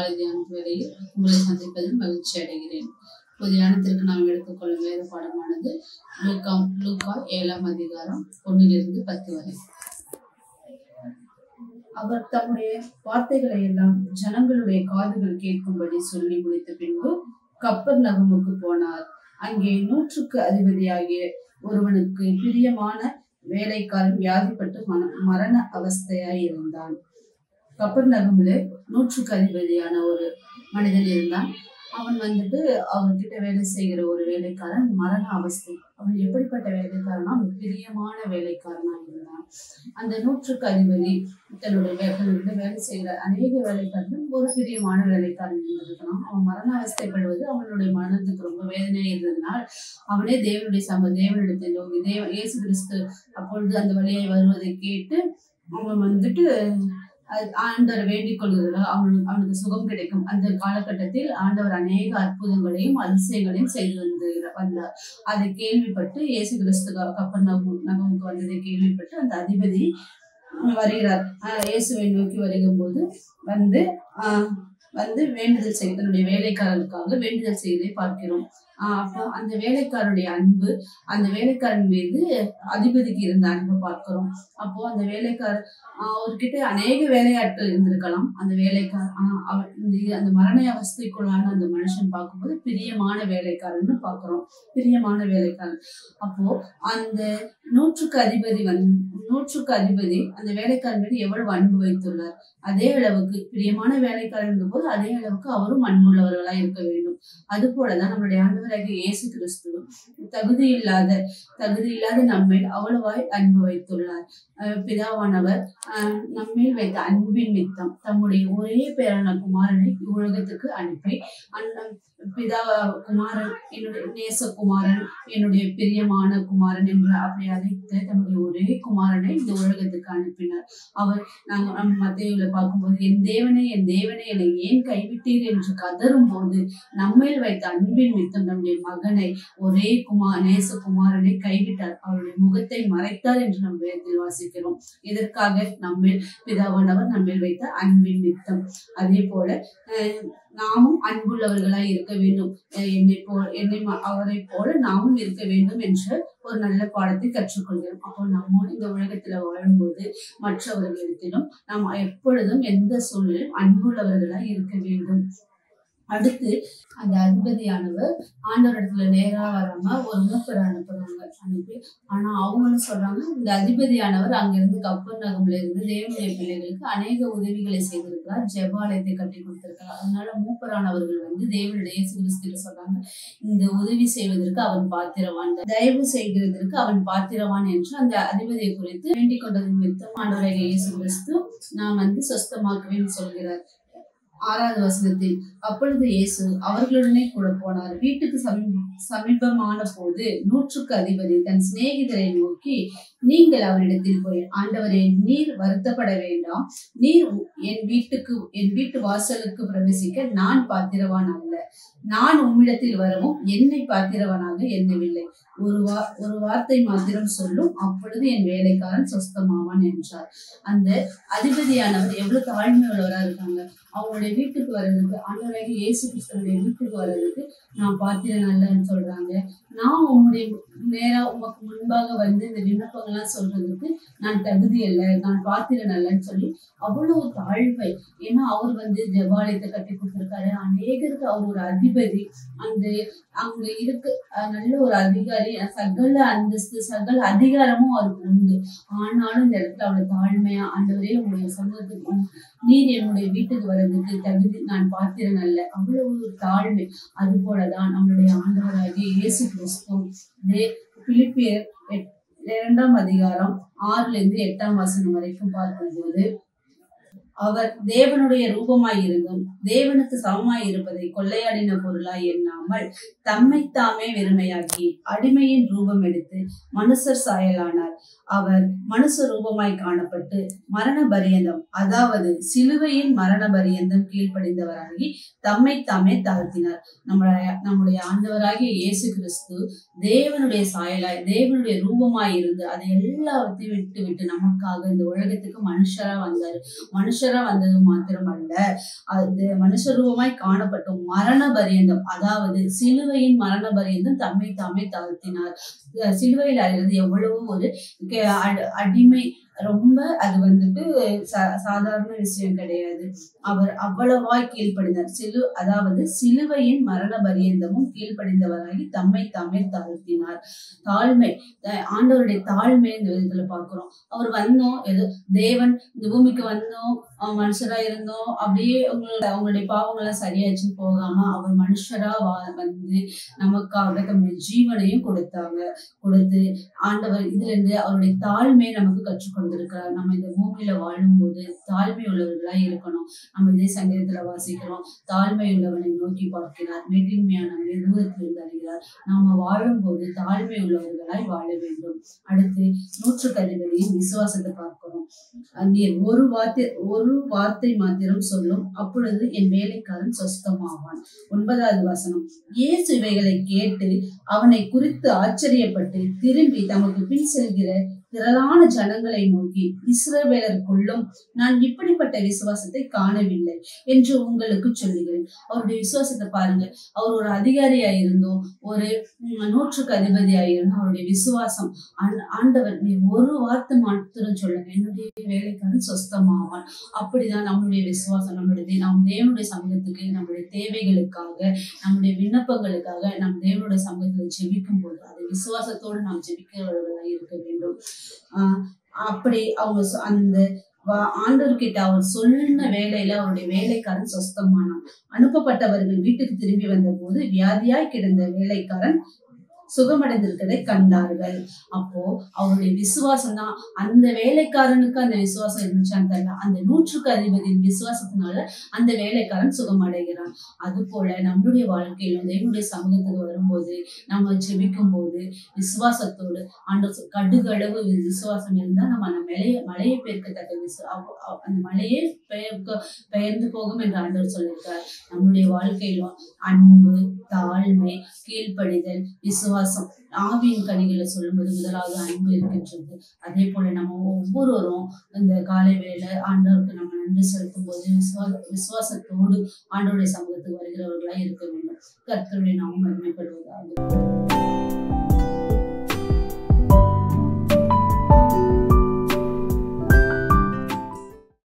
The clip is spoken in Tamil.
காலை தியான வேளையில் உங்களை சந்திப்பதில் மகிழ்ச்சி அடைகிறேன். தியானத்திற்கு நாம் எடுத்துக்கொள்ளும் வேத பாடமானது லூக்கா 7ஆம் அதிகாரம் 1-10 வரை. அவர் தம்முடைய வார்த்தைகளை எல்லாம் ஜனங்களுடைய காதுகள் கேட்கும்படி சொல்லி முடித்த பின்பு கப்பர்நகமுக்கு போனார். அங்கே 100க்கு அதிபதியாகிய ஒருவனுக்கு பிரியமான வேலைக்காரன் வியாதிப்பட்டு மரண அவஸ்தையாய் இருந்தான். கப்பர்நகமிலே 100க்கு அதிபதியான ஒரு மனிதன் இருந்தான். அவன் அவன்கிட்ட வேலை செய்கிற ஒரு வேலைக்காரன் மரண அவஸ்தை. அவன் எப்படிப்பட்ட வேலைக்காரனா? அவன் பிரியமான வேலைக்காரனா இருந்தான். அந்த 100க்கு அதிபதி தன்னுடைய வேலை செய்கிற அநேக வேலைக்காரன் ஒரு பிரியமான வேலைக்காரன் இருந்திருக்கலாம். அவன் மரண அவஸ்தைப்படுவது அவனுடைய மனதுக்கு ரொம்ப வேதனையா இருந்ததுனால் அவனே தேவனிடத்தில் நோக்கி இயேசு கிறிஸ்து அப்பொழுது அந்த வழியாய் வருவதை கேட்டு அவன் ஆண்டவர் வேண்டிக் கொள்கிறதா அவனுக்கு சுகம் கிடைக்கும். அந்த காலகட்டத்தில் ஆண்டவர் அநேக அற்புதங்களையும் அதிசயங்களையும் செய்து வந்தார். அதை கேள்விப்பட்டு இயேசு கிறிஸ்து கப்பர்நகமுக்கு வந்ததை கேள்விப்பட்டு அந்த அதிபதி வருகிறார். இயேசுவை நோக்கி வருகும் போது வேண்டுதல் செய்ய தன்னுடைய வேலைக்காரனுக்காக வேண்டுதல் செய்வதை பார்க்கிறோம். அப்போ அந்த வேலைக்காரனுடைய அன்பு, அந்த வேலைக்காரன் மீது அதிபதிக்கு இருந்த அன்பு பார்க்கிறோம். அப்போ அந்த வேலைக்காரர் அவர்கிட்ட அநேக வேலையாட்கள் இருந்திருக்கலாம். அந்த அந்த மரண அவஸ்தைக்குள்ளான அந்த மனுஷன் பார்க்கும்போது பிரியமான வேலைக்காரன்னு பார்க்கிறோம். பிரியமான வேலைக்காரன். அப்போ அந்த 100க்கு அதிபதி அந்த வேலைக்காரன் மீது எவ்வளவு அன்பு வைத்துள்ளார். அதே அளவுக்கு பிரியமான வேலைக்காரன் போது அதே அளவுக்கு அவரும் அன்புள்ளவர்களா இருக்க வேண்டும். அது போலதான் நம்மளுடைய ஆண்டவராகிய இயேசு கிறிஸ்து தகுதி இல்லாத நம்மை அவ்வளவாய் அன்பு வைத்துள்ளார். பிதாவானவர் நம்மேல் வைத்த அன்பின் நிமித்தம் தம்முடைய ஒரே பேரான குமாரனை உலகத்துக்கு அனுப்பி குமாரன் என்னுடைய நேசகுமாரன், என்னுடைய பிரியமான குமாரன் என்று அப்படி அழைத்த தம்முடைய ஒரே குமாரனை இந்த உலகத்துக்கு அனுப்பினார். அவர் நாங்கள் மத்தேயுல பார்க்கும்போது என் தேவனே என்னை ஏன் கைவிட்டீர் என்று கதரும் போது நம்மேல் வைத்த அன்பின் நிமித்தம் நம்முடைய மகனை ஒரே நேசகுமாரனை கைவிட்டார், அவருடைய முகத்தை மறைத்தார் என்று நம்ம வேதத்தில் வாசிக்கிறோம். இதற்காக நம்மேல் பிதாவானவர் நம்மேல் வைத்த அன்பின் நிமித்தம். அதே போல நாமும் அன்புள்ளவர்களாய் இருக்க வேண்டும். அவரை போல நாமும் இருக்க வேண்டும் என்ற ஒரு நல்ல பாடத்தை கற்றுக்கொள்கிறோம். அப்போ நம்ம இந்த உலகத்துல வாழும்போது மற்றவர்களிடத்திலும் நாம் எப்பொழுதும் எந்த சூழலிலும் அன்புள்ளவர்களாய் இருக்க வேண்டும். அடுத்து அந்த அதிபதியானவர் ஆண்டவரிடத்துல நேரா வராம ஒரு மூப்பரை அனுப்பி ஆனா அவங்களும் சொல்றாங்க, இந்த அதிபதியானவர் அங்கிருந்து கப்பர்நகம்ல இருந்து தேவனுடைய பிள்ளைகளுக்கு அநேக உதவிகளை செய்திருக்கிறார், ஜெபாலயத்தை கட்டி கொடுத்திருக்கிறார். அதனால மூப்பரானவர்கள் தேவனுடைய இயேசு கிறிஸ்து சொல்றாங்க, இந்த உதவி செய்வதற்கு அவன் பாத்திரவான், தயவு செய்கிறதற்கு அவன் பாத்திரவான் என்று அந்த அதிபதியை குறித்து வேண்டிக் கொண்டது நிமித்தம் ஆண்டவராகிய இயேசு கிறிஸ்து நான் சொஸ்தமாக்குவேன் சொல்கிறார். 6வது வசனத்தில் அப்பொழுது இயேசு அவர்களுடனே கூட போனார். வீட்டுக்கு சமீபமான போது 100க்கு அதிபதி தன் சிநேகிதரை நோக்கி, நீங்கள் அவரிடத்தில் போய், ஆண்டவரே நீர் வருத்தப்பட வேண்டாம், நீர் என் வீட்டு வாசலுக்கு பிரவேசிக்க நான் பாத்திரவான் அல்ல, நான் உம்மிடத்தில் வரவும் என்னை பாத்திரவானாக எண்ணவில்லை, ஒரு வார்த்தை மாத்திரம் சொல்லும், அப்பொழுது என் வேலைக்காரன் சொஸ்தமாவான் என்றார். அந்த அதிபதியானவர் எவ்வளவு தாழ்மை உள்ளவரா இருக்காங்க. அவங்களுடைய வீட்டுக்கு வர்றதுக்கு, ஆண்டவராகிய இயேசு கிறிஸ்துவுடைய வீட்டுக்கு வர்றதுக்கு நான் பாத்திரம் நல்லன்னு சொல்றாங்க. நான் உங்களுடைய உமக்கு முன்பாக இந்த விண்ணப்பங்கள்லாம் சொல்றதுக்கு நான் தகுதி அல்ல, நான் பாத்திரம் நல்லன்னு சொல்லி அவ்வளவு தாழ்வை. ஏன்னா அவர் ஜெபாலயத்தை கட்டி கொடுத்திருக்காரு, அநேகருக்கு அவர் ஒரு அதிபதி, அங்க இருக்கு நல்ல ஒரு அதிகாரி, சகல அந்தஸ்து சகல அதிகாரமும் அவருக்கு உண்டு. ஆனாலும் இந்த இடத்துல அவளை தாழ்மையா, ஆண்டவரே உங்களுடைய சமூகத்துக்கு நீர் என்னுடைய வீட்டுக்கு வர்றதுக்கு தகுதி, நான் பாத்திரம் அல்ல, அவ்வளவு ஒரு தாழ்மை. அது போலதான் நம்மளுடைய ஆண்டவராகிய இயேசு கிறிஸ்து பிலிப்பியர் 2ஆம் அதிகாரம் 6-8 வசனம் வரைக்கும் பார்க்கும்போது, அவர் தேவனுடைய ரூபமாய் இருந்தும் தேவனுக்கு சமமாய் இருப்பதை கொள்ளையாடின பொருளாய் எண்ணாமல் தம்மைத்தாமே வெறுமையாக்கி அடிமையின் ரூபம் எடுத்து மனுஷர் சாயலானார். அவர் மனுஷ ரூபமாய் காணப்பட்டு மரண பரியந்தம், அதாவது சிலுவையின் மரண பரியந்தம் கீழ்ப்படிந்தவராகி தம்மைத்தாமே தாழ்த்தினார். நம்முடைய ஆண்டவராகிய இயேசு கிறிஸ்து தேவனுடைய சாயலாய் தேவனுடைய ரூபமாய் இருந்து அதை எல்லாத்தையும் விட்டு நமக்காக இந்த உலகத்துக்கு மனுஷரா வந்தாரு. மனுஷர் மனுஷரா வந்தது மாத்திரமல்ல, அது மனுஷ ரூபமாய் காணப்பட்டும் மரண பரியந்தம், அதாவது சிலுவையின் மரண பரியந்தம் தம்மை தாமே தாழ்த்தினார். சிலுவையில் அறைவது எவ்வளவோ ஒரு அடிமை, ரொம்ப அது வந்துட்டு சாதாரண விஷயம் கிடையாது. அவர் அவ்வளவாய் கீழ்ப்படிந்தார். அதாவது சிலுவையின் மரண பரியந்தமும் கீழ்ப்படிந்தவராகி தம்மை தாமே தாழ்த்தினார். தாழ்மை, ஆண்டவருடைய தாழ்மை இந்த விதத்துல பாக்குறோம். அவர் வந்தோம், ஏதோ தேவன் இந்த பூமிக்கு வந்தோம், மனுஷரா இருந்தோம், அப்படியே அவங்களுடைய பாவங்கள்லாம் சரியாச்சுன்னு போகாம அவர் மனுஷரா வந்து நமக்காக தம்முடைய ஜீவனையும் கொடுத்து ஆண்டவர் இதுல இருந்து அவருடைய தாழ்மையை நமக்கு கற்றுக் கொண்டிருக்கிறார். நம்ம இந்த பூமியில வாழும் போது தாழ்மை உள்ளவர்களாய் இருக்கணும். நம்ம இதே சங்கீதத்துல வாசிக்கிறோம், தாழ்மை உள்ளவனை நோக்கி பார்க்கிறார், மேட்டின்மையானவனை தூரத்திலிருந்து அறிகிறார். நாம வாழும் போது தாழ்மை உள்ளவர்களாய் வாழ வேண்டும். அடுத்து 100க்கு அதிபதியின் விசுவாசத்தை பார்க்கிறோம். நீர் ஒரு வார்த்தை மாத்திரம் சொல்லும், அப்பொழுது என் வேலைக்காரன் சொஸ்தமாவான். 9வது வசனம், இயேசு இவைகளை கேட்டு அவனை குறித்து ஆச்சரியப்பட்டு திரும்பி தமக்கு பின் செல்கிற திரளான ஜனங்களை நோக்கி, இஸ்ரவேலருக்குள்ளும் நான் இப்படிப்பட்ட விசுவாசத்தை காணவில்லை என்று உங்களுக்கு சொல்லுகிறேன். அவருடைய விசுவாசத்தை பாருங்க. அவர் ஒரு அதிகாரியா இருந்தோம், ஒரு 100க்கு அதிபதியா இருந்தோம். அவருடைய விசுவாசம், ஆண்டவர் நீ ஒரு வார்த்தை மாத்திரம் சொல்லுங்க, என்னுடைய வேலைக்காரன் சொஸ்தமாவான். அப்படிதான் நம்மளுடைய விசுவாசம். நாம் தேவனுடைய சமூகத்துக்கு, நம்முடைய தேவைகளுக்காக, நம்முடைய விண்ணப்பங்களுக்காக நம் தேவனுடைய சமூகத்துல ஜெபிக்கும் போது அது விசுவாசத்தோடு நாம் ஜெபிக்கிறவர்களாக இருக்க வேண்டும். அப்படி அவங்க அந்த ஆண்டவர்கிட்ட அவர் சொன்ன வேலையில அவருடைய வேலைக்காரன் சொஸ்தமானான். அனுப்பப்பட்டவர்கள் வீட்டுக்கு திரும்பி வந்த போது வியாதியாய் கிடந்த வேலைக்காரன் சுகமடைந்திருக்கிறதை கண்டார்கள். அப்போ அவருடைய விசுவாசம் தான், அந்த வேலைக்காரனுக்கு அந்த விசுவாசம் இருந்துச்சான்னு தெரியல, அந்த 100க்கு அதிபதியின் விசுவாசத்தினால அந்த வேலைக்காரன் சுகமடைகிறான். அது போல நம்மளுடைய வாழ்க்கையிலும் தேவனுடைய சமூகத்துக்கு வரும்போது, நம்ம ஜெபிக்கும் போது விசுவாசத்தோடு, கடுகளவு விசுவாசம் இருந்தா நம்ம அந்த மலையை பெயர்க்கத்தக்க அந்த மலையே பெயர்ந்து போகும் என்று ஆண்டவர் சொல்லியிருக்கார். நம்முடைய வாழ்க்கையிலும் அன்பு, தாழ்மை, கீழ்ப்படிதல், விசுவாசம், ஆவியின் கனிகளை சொல்லும்போது முதலாவது அன்பு இருக்கின்றது. அதே போல நம்ம ஒவ்வொருவரும் இந்த காலை வேளை ஆண்டவருக்கு நம்ம நன்றி செலுத்தும் போது விசுவாசத்தோடு ஆண்டவருடைய சமூகத்துக்கு வருகிறவர்களாய் இருக்க வேண்டும். கர்த்தருடைய நாமம் மகிமைப்படுவதாக.